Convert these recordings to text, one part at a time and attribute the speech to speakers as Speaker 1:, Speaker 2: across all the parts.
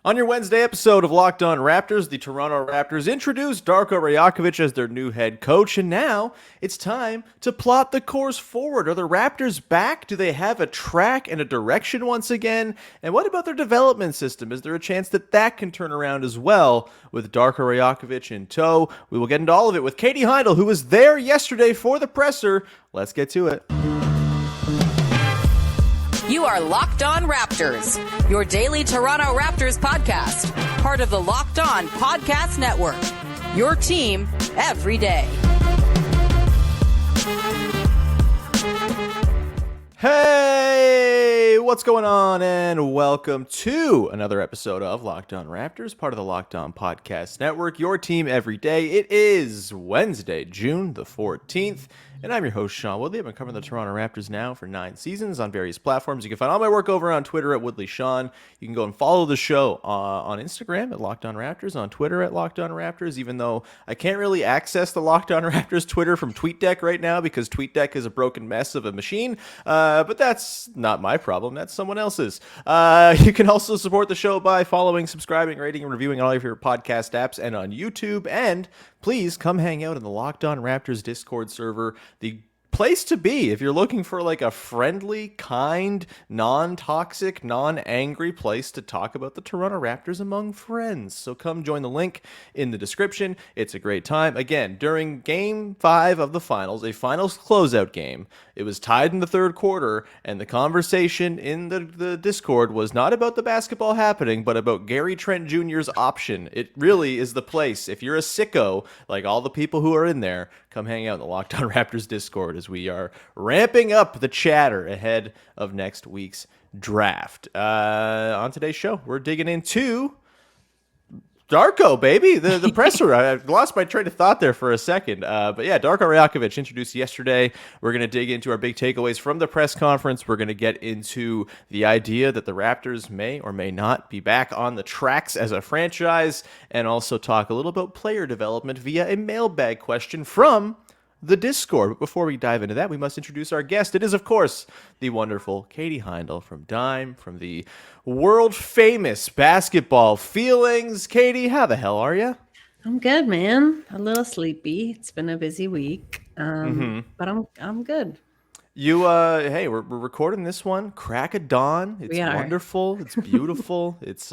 Speaker 1: On your Wednesday episode of Locked On Raptors, the Toronto Raptors introduced Darko Rajaković as their new head coach, and now it's time to plot the course forward. Are the Raptors back? Do they have a track and a direction once again? And what about their development system? Is there a chance that that can turn around as well with Darko Rajaković in tow? We will get into all of it with Katie Heindl, who was there yesterday for the presser. Let's get to it.
Speaker 2: You are Locked On Raptors, your daily Toronto Raptors podcast, part of the Locked On Podcast Network, your team every day.
Speaker 1: Hey, what's going on? And welcome to another episode of Locked On Raptors, part of the Locked On Podcast Network, your team every day. It is Wednesday, June the 14th. And I'm your host, Sean Woodley. I've been covering the Toronto Raptors now for 9 seasons on various platforms. You can find all my work over on Twitter at Woodley Sean. You can go and follow the show on Instagram at Locked On Raptors, on Twitter at Locked On Raptors, even though I can't really access the Locked On Raptors Twitter from TweetDeck right now because TweetDeck is a broken mess of a machine. But that's not my problem. That's someone else's. You can also support the show by following, subscribing, rating, and reviewing on all of your podcast apps and on YouTube. And please come hang out in the Locked On Raptors Discord server, the place to be if you're looking for like a friendly, kind, non-toxic, non-angry place to talk about the Toronto Raptors among friends. So come join the link in the description. It's a great time. Again, during Game 5 of the finals, a finals closeout game, it was tied in the third quarter, and the conversation in the Discord was not about the basketball happening, but about Gary Trent Jr.'s option. It really is the place. If you're a sicko, like all the people who are in there, come hang out in the Locked On Raptors Discord as we are ramping up the chatter ahead of next week's draft. On today's show, we're digging into Darko, baby, the presser. I lost my train of thought there for a second. But yeah, Darko Rajaković introduced yesterday. We're going to dig into our big takeaways from the press conference. We're going to get into the idea that the Raptors may or may not be back on the tracks as a franchise, and also talk a little about player development via a mailbag question from the Discord. But before we dive into that, we must introduce our guest. It is, of course, the wonderful Katie Heindl from Dime, from the world-famous Basketball Feelings. Katie, how the hell are you?
Speaker 3: I'm good, man. A little sleepy. It's been a busy week, but I'm good.
Speaker 1: You, hey, we're recording this one, crack of dawn. It's wonderful. It's beautiful. It's,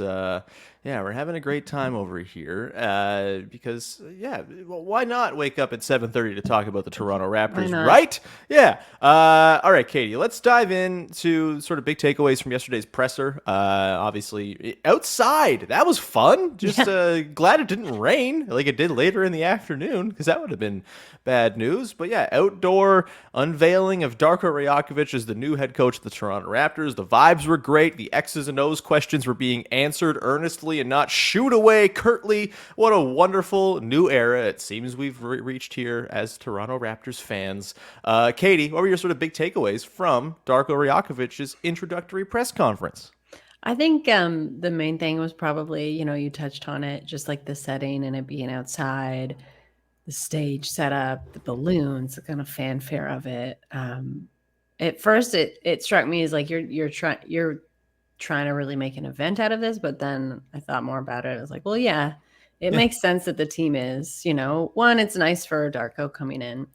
Speaker 1: yeah, we're having a great time over here because, yeah, well, why not wake up at 7:30 to talk about the Toronto Raptors, right? Yeah. All right, Katie, let's dive into sort of big takeaways from yesterday's presser. Obviously, outside, that was fun. Just glad it didn't rain like it did later in the afternoon because that would have been bad news. But yeah, outdoor unveiling of Darko Rajaković as the new head coach of the Toronto Raptors. The vibes were great. The X's and O's questions were being answered earnestly and not shooed away curtly. What a wonderful new era it seems we've reached here as Toronto Raptors fans. Katie, what were your sort of big takeaways from Darko Rajakovic's introductory press conference?
Speaker 3: I think the main thing was probably, you touched on it, just like the setting and it being outside, the stage setup, the balloons, the kind of fanfare of it. At first, it struck me as like you're trying to really make an event out of this, but then I thought more about it. I was like, well, yeah, it makes sense that the team is, one, it's nice for Darko coming in,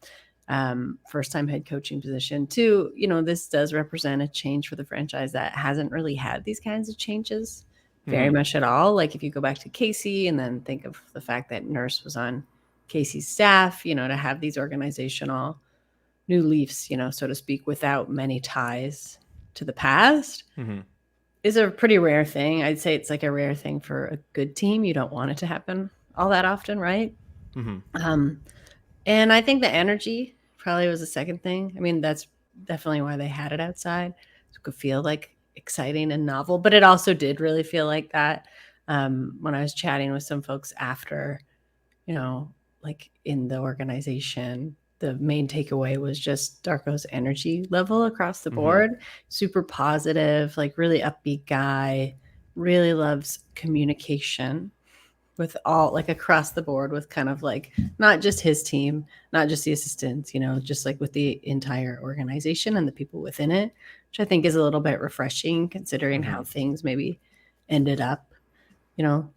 Speaker 3: first time head coaching position. Two, this does represent a change for the franchise that hasn't really had these kinds of changes very much at all. Like if you go back to Casey and then think of the fact that Nurse was on Casey's staff, to have these organizational new leafs, so to speak, without many ties to the past. Is a pretty rare thing. I'd say it's like a rare thing for a good team. You don't want it to happen all that often, right? And I think the energy probably was the second thing. I mean, that's definitely why they had it outside. So it could feel like exciting and novel, but it also did really feel like that when I was chatting with some folks after, like in the organization. The main takeaway was just Darko's energy level across the board. Super positive, like really upbeat guy, really loves communication with all, like across the board with kind of like, not just his team, not just the assistants, just like with the entire organization and the people within it, which I think is a little bit refreshing considering how things maybe ended up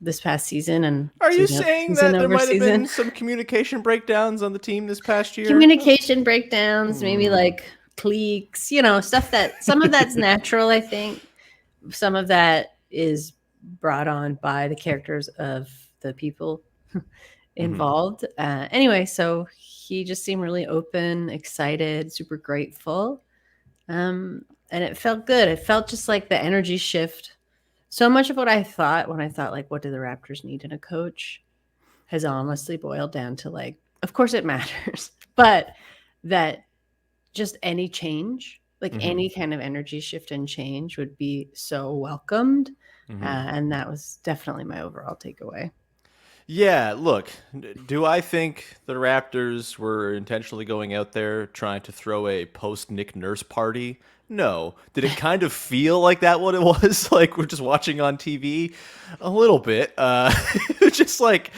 Speaker 3: this past season and
Speaker 1: Are you
Speaker 3: season,
Speaker 1: saying
Speaker 3: season
Speaker 1: that there
Speaker 3: over
Speaker 1: might have been
Speaker 3: season.
Speaker 1: some communication breakdowns on the team this past year?
Speaker 3: Communication breakdowns, maybe like cliques, stuff that some of that's natural, I think. Some of that is brought on by the characters of the people involved. Anyway, so he just seemed really open, excited, super grateful. And it felt good. It felt just like the energy shift. So much of what I thought when I thought, like, what do the Raptors need in a coach has honestly boiled down to, like, of course it matters, but that just any change, like any kind of energy shift and change would be so welcomed. And that was definitely my overall takeaway.
Speaker 1: Yeah, look, do I think the Raptors were intentionally going out there trying to throw a post-Nick Nurse party? No. Did it kind of feel like that what it was? Like we're just watching on TV? A little bit. Just like,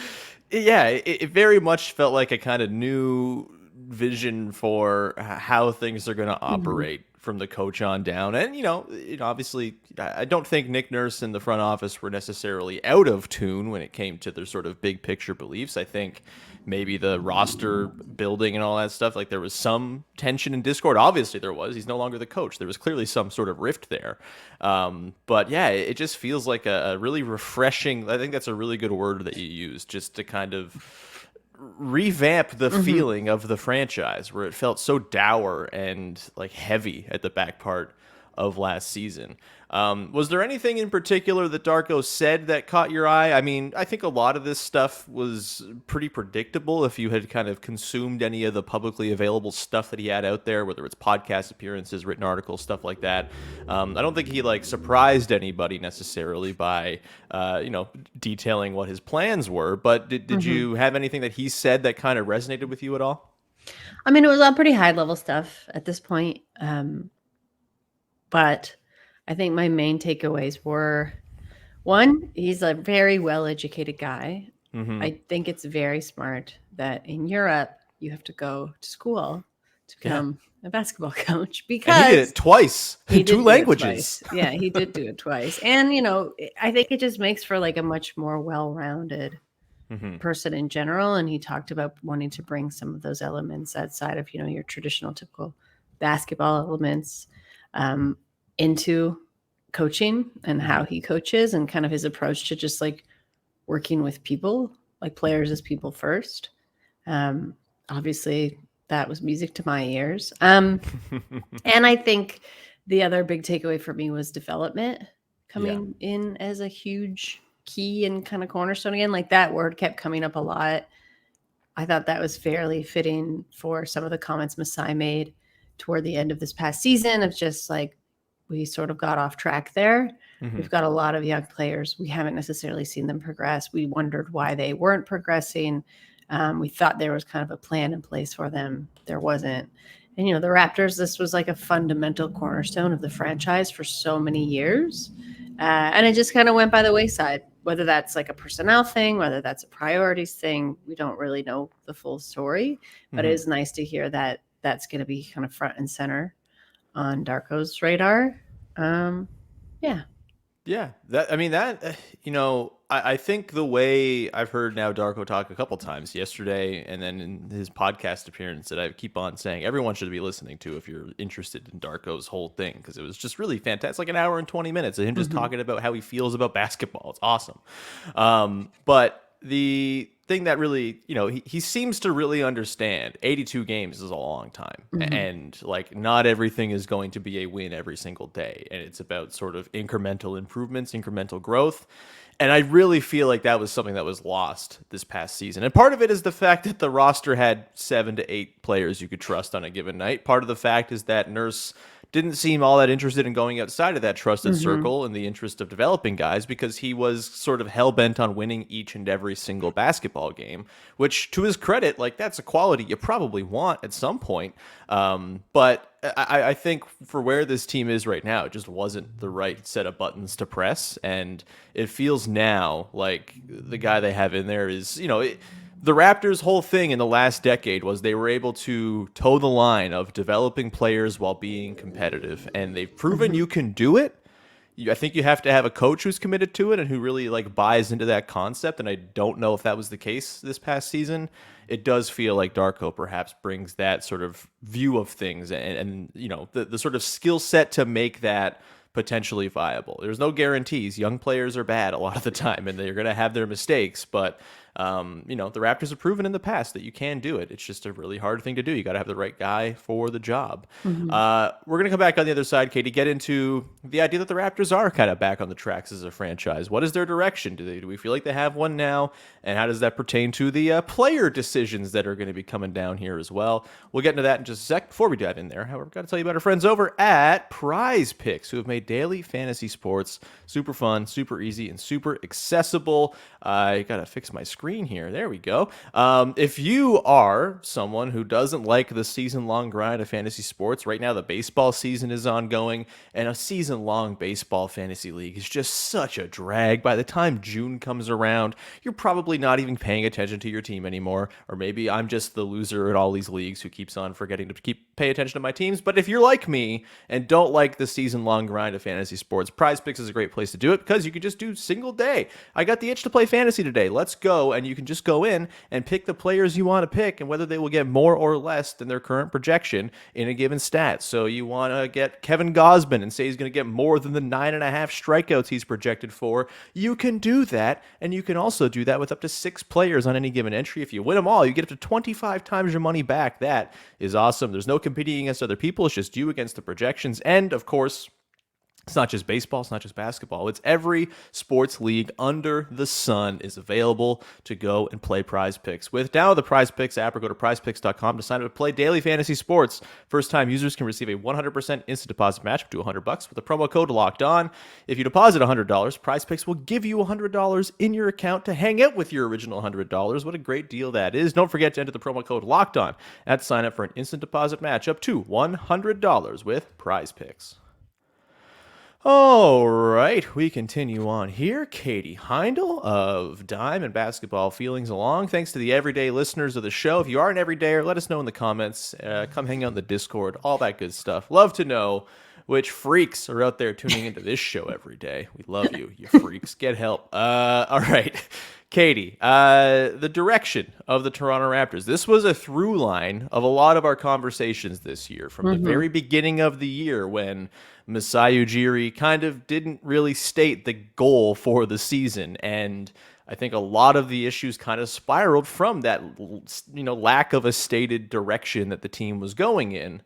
Speaker 1: yeah, it very much felt like a kind of new vision for how things are going to operate from the coach on down. And, obviously, I don't think Nick Nurse and the front office were necessarily out of tune when it came to their sort of big picture beliefs. I think maybe the roster building and all that stuff, like there was some tension and discord. Obviously there was. He's no longer the coach. There was clearly some sort of rift there. But yeah, it just feels like a really refreshing, I think that's a really good word that you use, just to kind of revamp the feeling of the franchise where it felt so dour and like heavy at the back part of last season. Was there anything in particular that Darko said that caught your eye? I mean, I think a lot of this stuff was pretty predictable if you had kind of consumed any of the publicly available stuff that he had out there, whether it's podcast appearances, written articles, stuff like that. I don't think he like surprised anybody necessarily by, detailing what his plans were, but did you have anything that he said that kind of resonated with you at all?
Speaker 3: I mean, it was all pretty high level stuff at this point. But I think my main takeaways were, one, he's a very well-educated guy. I think it's very smart that in Europe, you have to go to school to become a basketball coach, because
Speaker 1: and he did it twice in two languages.
Speaker 3: Yeah, he did do it twice. And, I think it just makes for like a much more well-rounded person in general. And he talked about wanting to bring some of those elements outside of, your traditional typical basketball elements into coaching and how he coaches and kind of his approach to just like working with people, like players as people first. Obviously that was music to my ears. And I think the other big takeaway for me was development coming in as a huge key and kind of cornerstone again. Like that word kept coming up a lot. I thought that was fairly fitting for some of the comments Masai made toward the end of this past season of just like, we sort of got off track there. We've got a lot of young players. We haven't necessarily seen them progress. We wondered why they weren't progressing. We thought there was kind of a plan in place for them. There wasn't. And, the Raptors, this was like a fundamental cornerstone of the franchise for so many years. And it just kind of went by the wayside, whether that's like a personnel thing, whether that's a priorities thing. We don't really know the full story, but it is nice to hear that that's going to be kind of front and center on Darko's radar.
Speaker 1: Yeah, I think the way I've heard now Darko talk a couple times yesterday and then in his podcast appearance that I keep on saying everyone should be listening to if you're interested in Darko's whole thing, because it was just really fantastic. It's like an hour and 20 minutes of him just talking about how he feels about basketball. It's awesome. But the thing that really, he seems to really understand 82 games is a long time. And like not everything is going to be a win every single day. And it's about sort of incremental improvements, incremental growth. And I really feel like that was something that was lost this past season. And part of it is the fact that the roster had 7 to 8 players you could trust on a given night. Part of the fact is that Nurse didn't seem all that interested in going outside of that trusted circle in the interest of developing guys, because he was sort of hell-bent on winning each and every single basketball game, which to his credit, like that's a quality you probably want at some point. But I think for where this team is right now, it just wasn't the right set of buttons to press. And it feels now like the guy they have in there is, the Raptors' whole thing in the last decade was they were able to toe the line of developing players while being competitive. And they've proven you can do it. I think you have to have a coach who's committed to it and who really like buys into that concept. And I don't know if that was the case this past season. It does feel like Darko perhaps brings that sort of view of things and you know, the sort of skill set to make that potentially viable. There's no guarantees. Young players are bad a lot of the time, and they're going to have their mistakes. But you know, the Raptors have proven in the past that you can do it. It's just a really hard thing to do. You got to have the right guy for the job. We're going to come back on the other side, Katie, get into the idea that the Raptors are kind of back on the tracks as a franchise. What is their direction? Do we feel like they have one now? And how does that pertain to the player decisions that are going to be coming down here as well? We'll get into that in just a sec. Before we dive in there, however, I've got to tell you about our friends over at Prize Picks, who have made daily fantasy sports super fun, super easy, and super accessible. I got to fix my screen here. There we go. If you are someone who doesn't like the season-long grind of fantasy sports, right now the baseball season is ongoing, and a season-long baseball fantasy league is just such a drag. By the time June comes around, you're probably not even paying attention to your team anymore, or maybe I'm just the loser at all these leagues who keeps on forgetting to pay attention to my teams. But if you're like me and don't like the season-long grind of fantasy sports, Prize Picks is a great place to do it because you can just do single day. I got the itch to play fantasy today. Let's go. And you can just go in and pick the players you want to pick and whether they will get more or less than their current projection in a given stat. So you want to get Kevin Gosman and say he's going to get more than the 9.5 strikeouts he's projected for. You can do that. And you can also do that with up to 6 players on any given entry. If you win them all, you get up to 25 times your money back. That is awesome. There's no competing against other people. It's just you against the projections. And of course, it's not just baseball, it's not just basketball. It's every sports league under the sun is available to go and play Prize Picks with. Download the Prize Picks app or go to prizepicks.com to sign up to play daily fantasy sports. First-time users can receive a 100% instant deposit match up to $100 with the promo code LOCKEDON. If you deposit $100, Prize Picks will give you $100 in your account to hang out with your original $100. What a great deal that is. Don't forget to enter the promo code LOCKEDON at sign up for an instant deposit match up to $100 with Prize Picks. All right, we continue on here. Katie Heindl of Dime and Basketball Feelings Along. Thanks to the everyday listeners of the show. If you are an everydayer, let us know in the comments. Come hang out in the Discord, all that good stuff. Love to know which freaks are out there tuning into this show every day. We love you, you freaks. Get help. All right, Katie, the direction of the Toronto Raptors. This was a through line of a lot of our conversations this year from the very beginning of the year when Masai Ujiri kind of didn't really state the goal for the season. And I think a lot of the issues kind of spiraled from that, you know, lack of a stated direction that the team was going in.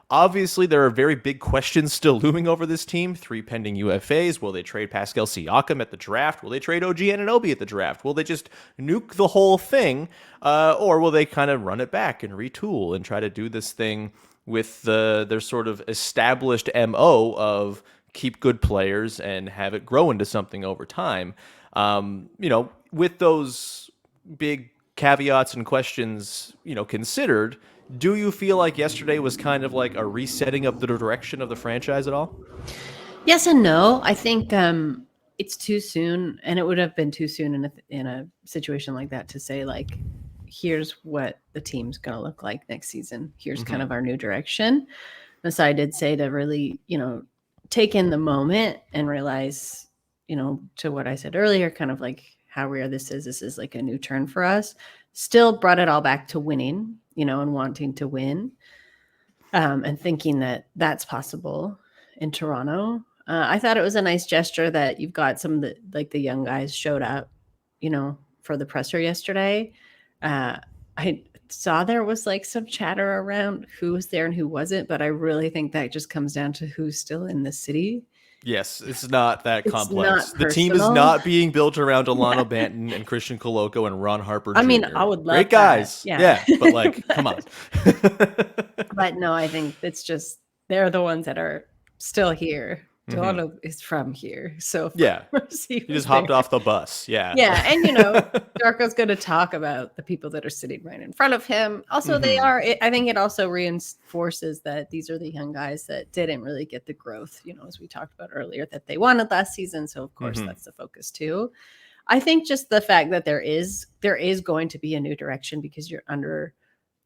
Speaker 1: Obviously, there are very big questions still looming over this team. 3 pending UFAs. Will they trade Pascal Siakam at the draft? Will they trade OG Anunoby at the draft? Will they just nuke the whole thing? Or will they kind of run it back and retool and try to do this thing with their sort of established MO of keep good players and have it grow into something over time? You know, with those big caveats and questions, you know, considered, do you feel like yesterday was kind of like a resetting of the direction of the franchise at all?
Speaker 3: Yes and no. I think it's too soon, and it would have been too soon in a situation like that to say, like, here's what the team's going to look like next season. Here's kind of our new direction. Masai did say to really, you know, take in the moment and realize, you know, to what I said earlier, kind of like how rare this is. This is like a new turn for us. Still brought it all back to winning, you know, and wanting to win, and thinking that that's possible in Toronto. I thought it was a nice gesture that you've got some of the, like, the young guys showed up, you know, for the presser yesterday. I saw there was like some chatter around who was there and who wasn't, but I really think that just comes down to who's still in the city.
Speaker 1: Yes, it's not that complex.
Speaker 3: Not
Speaker 1: the team is
Speaker 3: personal.
Speaker 1: not being built around Delano Banton and Christian Coloco and Ron Harper Jr.
Speaker 3: I mean, I would love
Speaker 1: great
Speaker 3: that.
Speaker 1: guys.
Speaker 3: Yeah.
Speaker 1: But like, come on.
Speaker 3: But no, I think it's just they're the ones that are still here. Delano is from here, so
Speaker 1: Yeah, he just hopped off the bus. Yeah,
Speaker 3: and you know, Darko's going to talk about the people that are sitting right in front of him. Also, they are. I think it also reinforces that these are the young guys that didn't really get the growth, you know, as we talked about earlier, that they wanted last season. So of course, that's the focus too. I think just the fact that there is going to be a new direction because you're under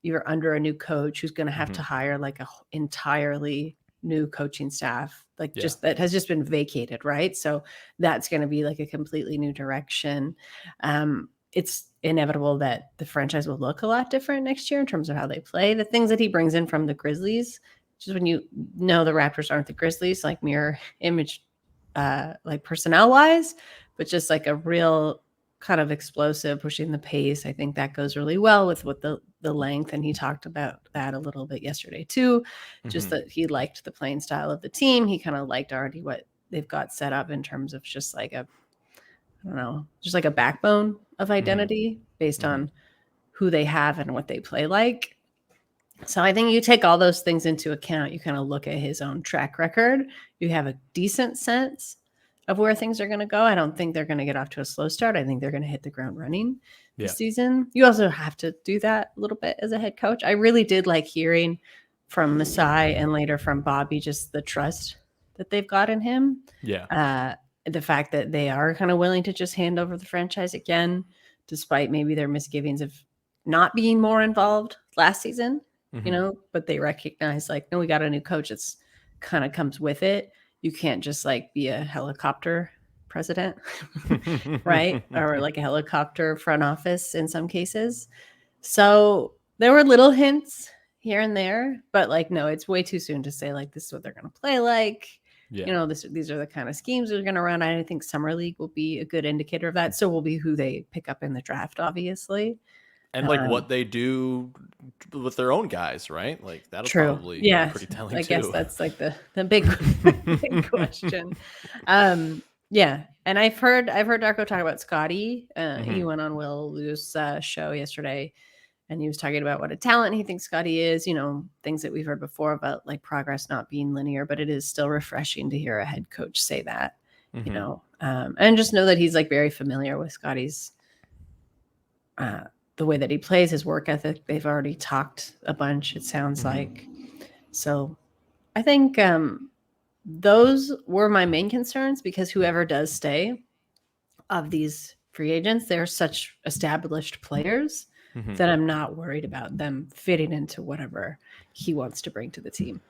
Speaker 3: a new coach who's going to have to hire like a entirely new coaching staff, like just that has just been vacated, right? So that's going to be like a completely new direction. It's inevitable that the franchise will look a lot different next year in terms of how they play. The things that he brings in from the Grizzlies, just when you know the Raptors aren't the Grizzlies, like mirror image, like personnel wise, but just like a real kind of explosive, pushing the pace. I think that goes really well with the length. And he talked about that a little bit yesterday too, just that he liked the playing style of the team. He kind of liked already what they've got set up in terms of just like I don't know, just like a backbone of identity based on who they have and what they play like. So I think you take all those things into account. You kind of look at his own track record. You have a decent sense of where things are going to go. I don't think they're going to get off to a slow start. I think they're going to hit the ground running this season. You also have to do that a little bit as a head coach. I really did like hearing from Masai and later from Bobby, just the trust that they've got in him. The fact that they are kind of willing to just hand over the franchise again, despite maybe their misgivings of not being more involved last season, you know, but they recognize like, no, we got a new coach. It's kind of comes with it. You can't just like be a helicopter president, right? Or like a helicopter front office in some cases. So there were little hints here and there, but like, no, it's way too soon to say like, this is what they're going to play like. You know, these are the kind of schemes they're going to run. I think Summer League will be a good indicator of that. So will be who they pick up in the draft, obviously.
Speaker 1: And like what they do with their own guys, right? Like that'll probably be pretty telling too.
Speaker 3: I guess that's like the big, big question. Yeah. And I've heard Darko talk about Scotty. He went on Will Lew's show yesterday, and he was talking about what a talent he thinks Scotty is, you know, things that we've heard before about like progress not being linear, but it is still refreshing to hear a head coach say that, you know, and just know that he's like very familiar with Scotty's, the way that he plays, his work ethic. They've already talked a bunch, it sounds like. So I think those were my main concerns, because whoever does stay of these free agents, they're such established players that I'm not worried about them fitting into whatever he wants to bring to the team.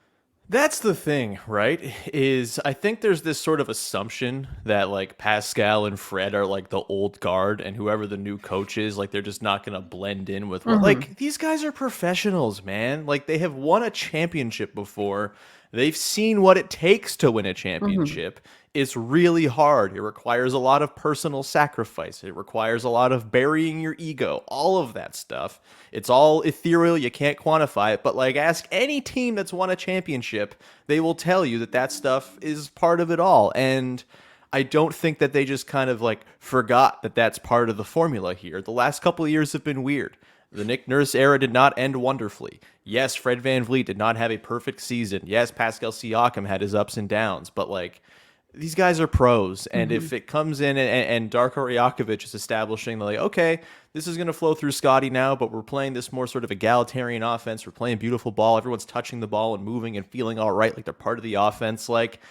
Speaker 1: That's the thing, right? Is I think there's this sort of assumption that like Pascal and Fred are like the old guard, and whoever the new coach is, like they're just not going to blend in with what, like these guys are professionals, man. Like they have won a championship before. They've seen what it takes to win a championship. It's really hard. It requires a lot of personal sacrifice. It requires a lot of burying your ego, all of that stuff. It's all ethereal. You can't quantify it. But like, ask any team that's won a championship, they will tell you that that stuff is part of it all. And I don't think that they just kind of like forgot that that's part of the formula here. The last couple of years have been weird. The Nick Nurse era did not end wonderfully. Yes, Fred VanVleet did not have a perfect season. Yes, Pascal Siakam had his ups and downs, but like these guys are pros. And if it comes in and Darko Rajaković is establishing like, okay, this is going to flow through Scotty now, but we're playing this more sort of egalitarian offense. We're playing beautiful ball. Everyone's touching the ball and moving and feeling all right, like they're part of the offense. Like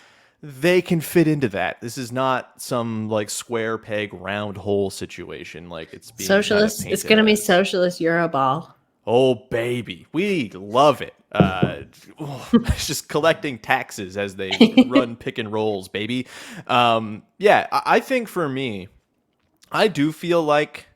Speaker 1: they can fit into that. This is not some like square peg round hole situation. Like it's being
Speaker 3: socialist. It's going to be socialist Euroball.
Speaker 1: Oh baby, we love it. It's just collecting taxes as they run pick and rolls, baby. Yeah, I think for me, I do feel like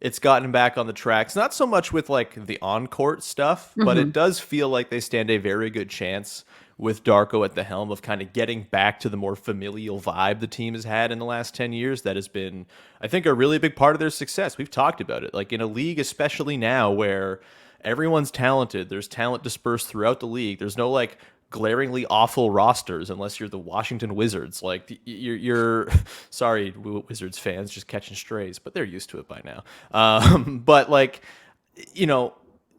Speaker 1: it's gotten back on the tracks. Not so much with like the on-court stuff, but it does feel like they stand a very good chance with Darko at the helm of kind of getting back to the more familial vibe the team has had in the last 10 years. That has been, I think, a really big part of their success. We've talked about it. Like in a league, especially now where everyone's talented, there's talent dispersed throughout the league. There's no like glaringly awful rosters unless you're the Washington Wizards. Like you're sorry, Wizards fans, just catching strays, but they're used to it by now. But like, you know,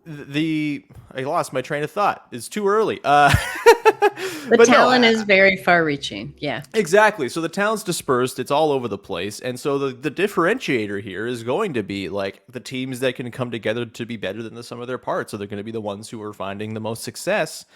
Speaker 1: I lost my train of thought. It's too early.
Speaker 3: The talent is very far-reaching. Yeah,
Speaker 1: exactly. So the talent's dispersed. It's all over the place. And so the differentiator here is going to be like the teams that can come together to be better than the sum of their parts. So they're going to be the ones who are finding the most success.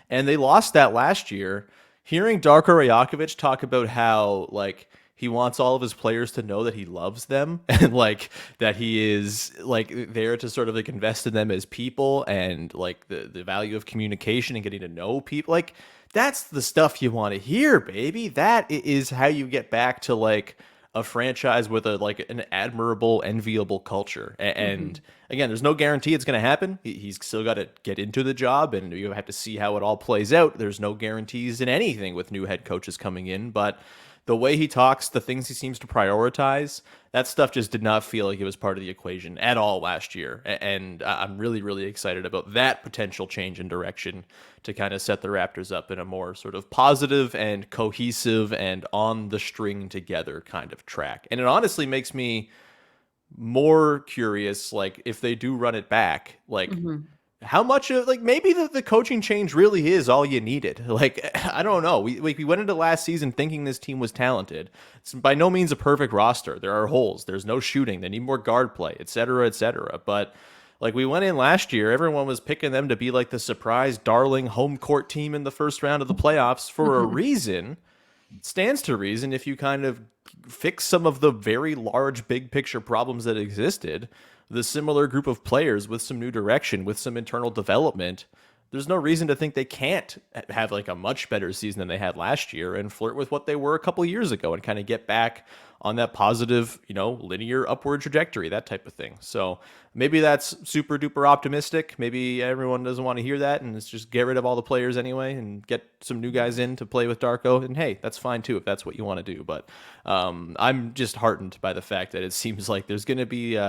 Speaker 1: And they lost that last year. Hearing Darko Rajaković talk about how like he wants all of his players to know that he loves them and like that he is like there to sort of like invest in them as people and like the value of communication and getting to know people. Like That's the stuff you want to hear, baby. That is how you get back to like a franchise with an admirable, enviable culture. And again, there's no guarantee it's going to happen. He's still got to get into the job, and you have to see how it all plays out. There's no guarantees in anything with new head coaches coming in, but the way he talks, the things he seems to prioritize, that stuff just did not feel like it was part of the equation at all last year. And I'm really, really excited about that potential change in direction to kind of set the Raptors up in a more sort of positive and cohesive and on the string together kind of track. And it honestly makes me more curious, like if they do run it back, like how much of like maybe the coaching change really is all you needed. Like, I don't know. We went into last season thinking this team was talented. It's by no means a perfect roster. There are holes. There's no shooting. They need more guard play, et cetera, et cetera. But like we went in last year, everyone was picking them to be like the surprise darling home court team in the first round of the playoffs for a reason. It stands to reason if you kind of fix some of the very large big picture problems that existed, the similar group of players with some new direction, with some internal development, there's no reason to think they can't have like a much better season than they had last year and flirt with what they were a couple years ago and kind of get back on that positive, linear upward trajectory, that type of thing. So maybe that's super duper optimistic. Maybe everyone doesn't want to hear that and it's just get rid of all the players anyway and get some new guys in to play with Darko. And hey, that's fine too if that's what you want to do. But I'm just heartened by the fact that it seems like there's going to be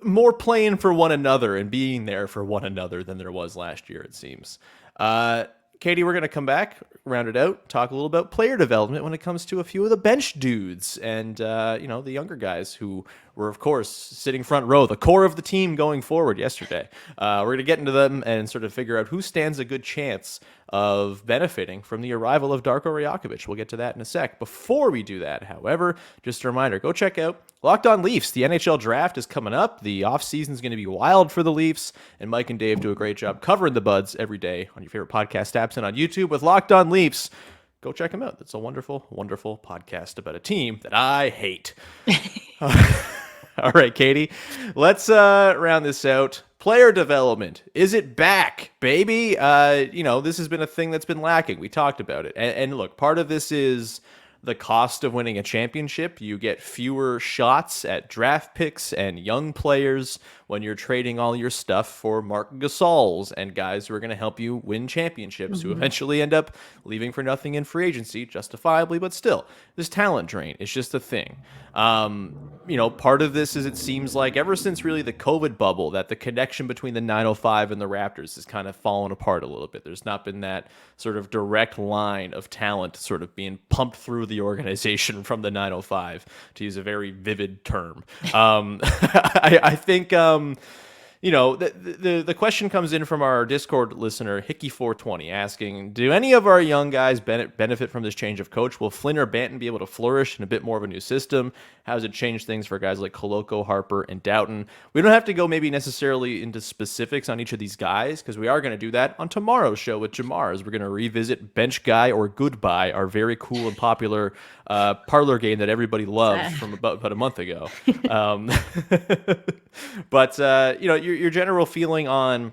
Speaker 1: more playing for one another and being there for one another than there was last year, it seems. Katie, we're going to come back, round it out, talk a little about player development when it comes to a few of the bench dudes and, the younger guys who were, of course, sitting front row, the core of the team going forward yesterday. We're going to get into them and sort of figure out who stands a good chance of benefiting from the arrival of Darko Rajaković. We'll get to that in a sec. Before we do that, however, just a reminder, go check out Locked On Leafs. The NHL draft is coming up. The offseason is going to be wild for the Leafs, and Mike and Dave do a great job covering the buds every day on your favorite podcast apps and on YouTube with Locked On Leafs. Go check them out. It's a wonderful, wonderful podcast about a team that I hate. All right, Katie, let's round this out. Player development. Is it back, baby? This has been a thing that's been lacking. We talked about it. And look, part of this is the cost of winning a championship. You get fewer shots at draft picks and young players when you're trading all your stuff for Marc Gasols and guys who are going to help you win championships who eventually end up leaving for nothing in free agency, justifiably, but still, this talent drain is just a thing. Part of this is it seems like ever since really the COVID bubble that the connection between the 905 and the Raptors has kind of fallen apart a little bit. There's not been that sort of direct line of talent sort of being pumped through the organization from the 905, to use a very vivid term. I think the question comes in from our Discord listener, Hickey420, asking, do any of our young guys benefit from this change of coach? Will Flynn or Banton be able to flourish in a bit more of a new system? How does it change things for guys like Koloko, Harper, and Doughton? We don't have to go maybe necessarily into specifics on each of these guys, because we are going to do that on tomorrow's show with Jamar, as we're going to revisit Bench Guy or Goodbye, our very cool and popular parlor game that everybody loved from about a month ago. But your general feeling on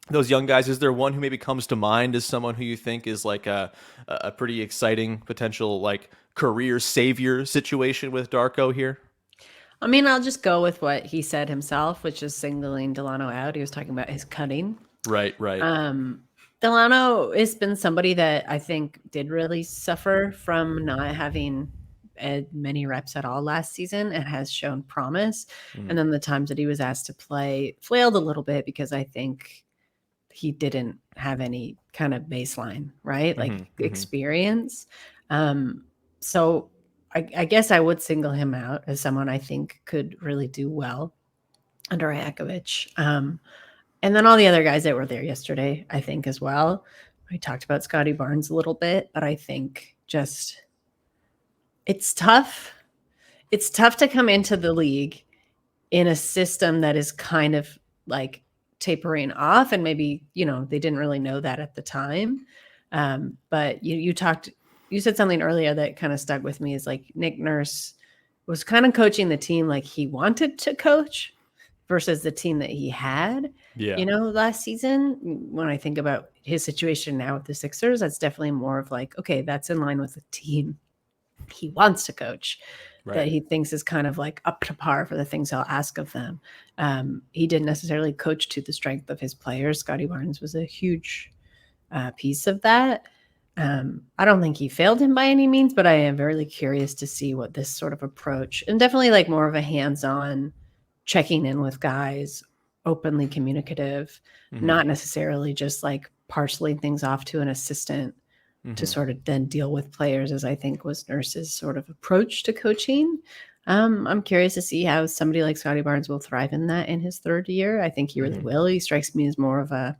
Speaker 1: those young guys, is there one who maybe comes to mind as someone who you think is like a pretty exciting potential like career savior situation with Darko here?
Speaker 3: I mean, I'll just go with what he said himself, which is singling Delano out. He was talking about his cutting.
Speaker 1: Right.
Speaker 3: Delano has been somebody that I think did really suffer from not having many reps at all last season and has shown promise. And then the times that he was asked to play flailed a little bit because I think he didn't have any kind of baseline, right? Like experience. So I guess I would single him out as someone I think could really do well under Rajaković. And then all the other guys that were there yesterday, I think as well. We talked about Scotty Barnes a little bit, but I think just it's tough. It's tough to come into the league in a system that is kind of like tapering off, and maybe, they didn't really know that at the time. But you said something earlier that kind of stuck with me, is like Nick Nurse was kind of coaching the team like he wanted to coach. versus the team that he had,
Speaker 1: Yeah.
Speaker 3: last season. When I think about his situation now with the Sixers, that's definitely more of like, okay, that's in line with the team he wants to coach, that
Speaker 1: Right.
Speaker 3: he thinks is kind of like up to par for the things he'll ask of them. He didn't necessarily coach to the strength of his players. Scotty Barnes was a huge piece of that. I don't think he failed him by any means, but I am very curious to see what this sort of approach, and definitely like more of a hands-on checking in with guys, openly communicative, not necessarily just like parceling things off to an assistant to sort of then deal with players, as I think was Nurse's sort of approach to coaching. I'm curious to see how somebody like Scotty Barnes will thrive in that in his third year. I think he really will. He strikes me as more of a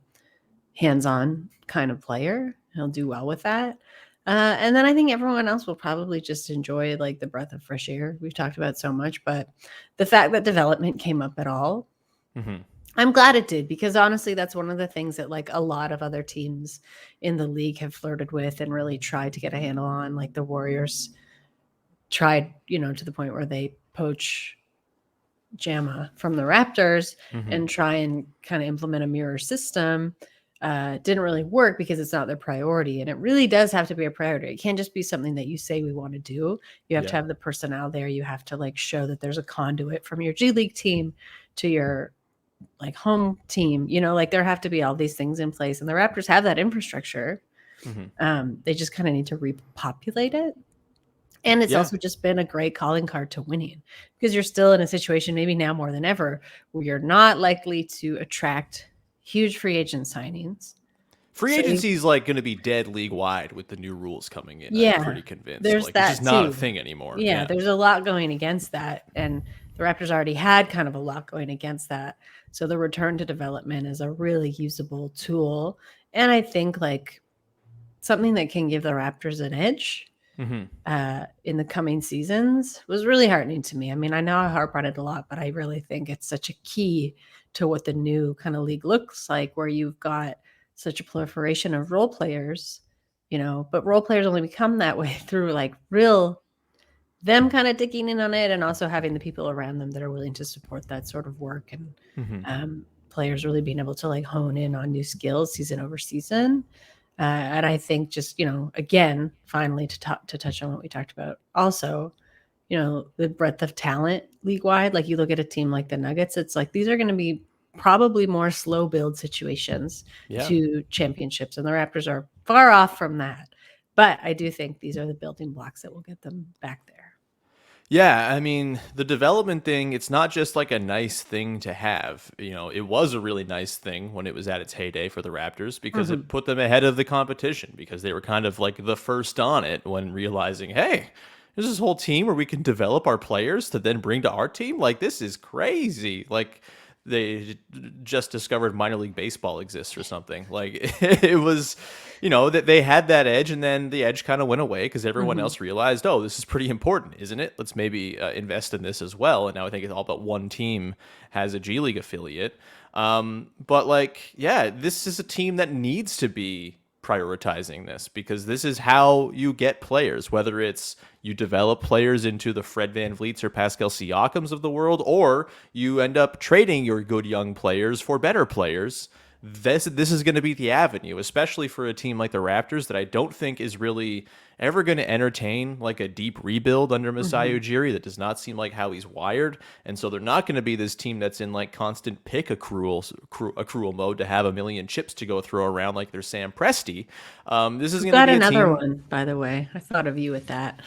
Speaker 3: hands-on kind of player. He'll do well with that. And then I think everyone else will probably just enjoy like the breath of fresh air we've talked about so much. But the fact that development came up at all, I'm glad it did, because honestly, that's one of the things that like a lot of other teams in the league have flirted with and really tried to get a handle on. Like the Warriors tried, to the point where they poach Jamma from the Raptors and try and kind of implement a mirror system. Didn't really work because it's not their priority. And it really does have to be a priority. It can't just be something that you say we want to do. You have to have the personnel there. You have to like show that there's a conduit from your G League team to your like home team, like there have to be all these things in place, and the Raptors have that infrastructure. They just kind of need to repopulate it. And it's also just been a great calling card to winning, because you're still in a situation, maybe now more than ever, where you're not likely to attract huge free agent signings.
Speaker 1: Free agency is like going to be dead league wide with the new rules coming in.
Speaker 3: Yeah,
Speaker 1: I'm pretty convinced.
Speaker 3: there's
Speaker 1: like,
Speaker 3: that
Speaker 1: it's just not
Speaker 3: too.
Speaker 1: a thing anymore.
Speaker 3: Yeah, there's a lot going against that. And the Raptors already had kind of a lot going against that. So the return to development is a really usable tool. And I think like something that can give the Raptors an edge in the coming seasons was really heartening to me. I mean, I know I harp on it a lot, but I really think it's such a key to what the new kind of league looks like, where you've got such a proliferation of role players, but role players only become that way through like real them kind of digging in on it, and also having the people around them that are willing to support that sort of work, and players really being able to like hone in on new skills season over season. And I think just, again, finally to touch on what we talked about also, the breadth of talent league wide. Like you look at a team like the Nuggets, it's like these are going to be probably more slow build situations to championships, and the Raptors are far off from that. But I do think these are the building blocks that will get them back there.
Speaker 1: Yeah, I mean, the development thing, it's not just like a nice thing to have. It was a really nice thing when it was at its heyday for the Raptors, because it put them ahead of the competition, because they were kind of like the first on it when realizing, hey, there's this whole team where we can develop our players to then bring to our team. Like, this is crazy. Like, they just discovered minor league baseball exists or something. Like, it was, that they had that edge, and then the edge kind of went away because everyone else realized, oh, this is pretty important, isn't it? Let's maybe invest in this as well. And now I think it's all but one team has a G League affiliate. But like, yeah, this is a team that needs to be prioritizing this, because this is how you get players, whether it's you develop players into the Fred VanVleets or Pascal Siakams of the world, or you end up trading your good young players for better players. This is going to be the avenue, especially for a team like the Raptors that I don't think is really ever going to entertain like a deep rebuild under Masai Ujiri. That does not seem like how he's wired. And so they're not going to be this team that's in like constant pick accrual mode to have a million chips to go throw around like they're Sam Presti. This is going to be
Speaker 3: another one, by the way. I thought of you with that.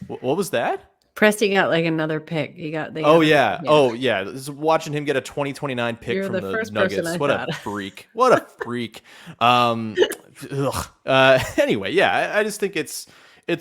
Speaker 1: What was that?
Speaker 3: Presti got like another pick. He got the
Speaker 1: Watching him get a 2029 pick
Speaker 3: You're
Speaker 1: from the
Speaker 3: first
Speaker 1: Nuggets. What a freak. What a freak. Anyway, yeah, I just think it's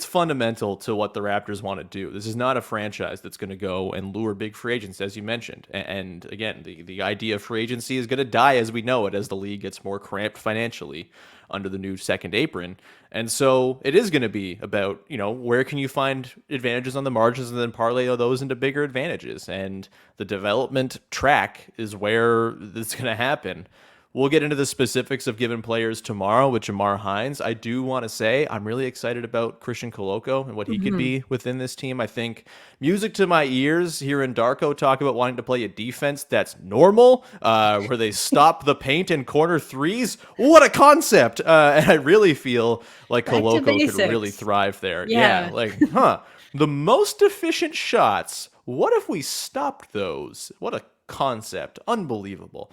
Speaker 1: fundamental to what the Raptors want to do. This is not a franchise that's going to go and lure big free agents, as you mentioned. And again, the idea of free agency is going to die as we know it, as the league gets more cramped financially under the new second apron. And so it is going to be about, where can you find advantages on the margins and then parlay those into bigger advantages. And the development track is where this is going to happen. We'll get into the specifics of given players tomorrow with Jamar Hines. I do want to say I'm really excited about Christian Koloko and what he could be within this team. I think music to my ears hearing Darko talk about wanting to play a defense that's normal, where they stop the paint and corner threes. What a concept. And I really feel like Koloko could really thrive there. Yeah. The most efficient shots. What if we stopped those? What a concept. Unbelievable.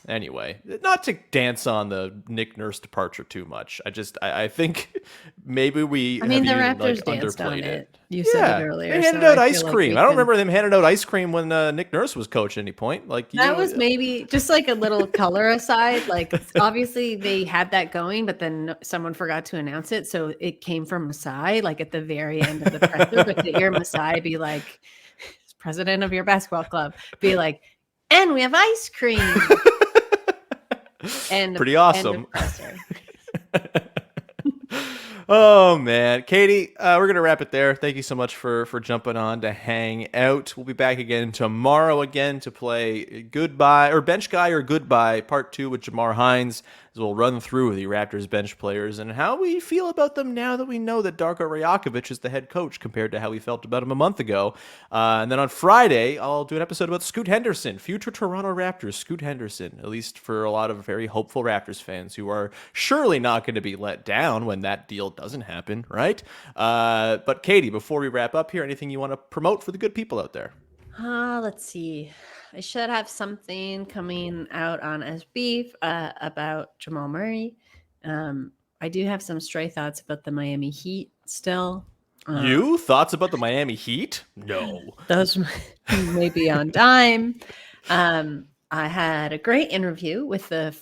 Speaker 1: Anyway, not to dance on the Nick Nurse departure too much. I think maybe the
Speaker 3: Raptors danced
Speaker 1: underplayed
Speaker 3: on
Speaker 1: it.
Speaker 3: You said it earlier.
Speaker 1: They handed out ice cream. I don't remember them handing out ice cream when Nick Nurse was coach at any point.
Speaker 3: That was maybe just like a little color aside. Like obviously they had that going, but then someone forgot to announce it, so it came from Masai, like at the very end of the presser. But to hear Masai be like, president of your basketball club, be like, and we have ice cream. And
Speaker 1: pretty awesome. Oh man, Katie, we're gonna wrap it there. Thank you so much for jumping on to hang out. We'll be back again tomorrow again to play Goodbye or Bench Guy or Goodbye Part 2 with Jamar Hines, as we'll run through the Raptors bench players and how we feel about them now that we know that Darko Rajaković is the head coach compared to how we felt about him a month ago. And then on Friday, I'll do an episode about Scoot Henderson, future Toronto Raptors, Scoot Henderson, at least for a lot of very hopeful Raptors fans who are surely not going to be let down when that deal doesn't happen, right? But Katie, before we wrap up here, anything you want to promote for the good people out there?
Speaker 3: Let's see. I should have something coming out on SB about Jamal Murray. I do have some stray thoughts about the Miami Heat still.
Speaker 1: You? Thoughts about the Miami Heat? No.
Speaker 3: Those may be on dime. I had a great interview with a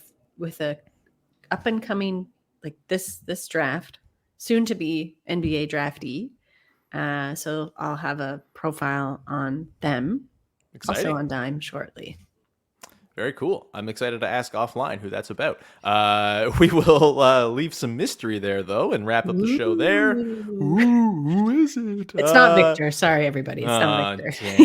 Speaker 3: up and coming, like this draft, soon to be NBA draftee. So I'll have a profile on them.
Speaker 1: Exciting.
Speaker 3: Also on dime shortly.
Speaker 1: Very cool. I'm excited to ask offline who that's about. We will leave some mystery there, though, and wrap up the show there. Ooh, who is it?
Speaker 3: It's not Victor. Sorry, everybody. It's not Victor.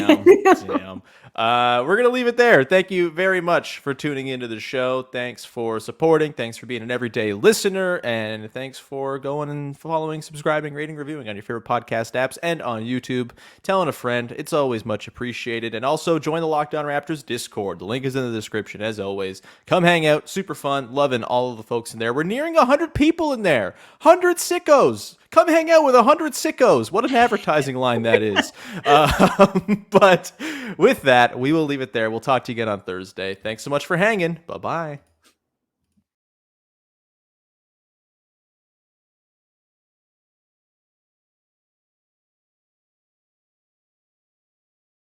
Speaker 1: Damn. We're going to leave it there. Thank you very much for tuning into the show. Thanks for supporting. Thanks for being an everyday listener. And thanks for going and following, subscribing, rating, reviewing on your favorite podcast apps and on YouTube. Telling a friend. It's always much appreciated. And also join the Locked On Raptors Discord. The link is in the description, as always. Come hang out. Super fun. Loving all of the folks in there. We're nearing 100 people in there. 100 sickos. Come hang out with 100 sickos. What an advertising line that is. But with that, we will leave it there. We'll talk to you again on Thursday. Thanks so much for hanging. Bye-bye.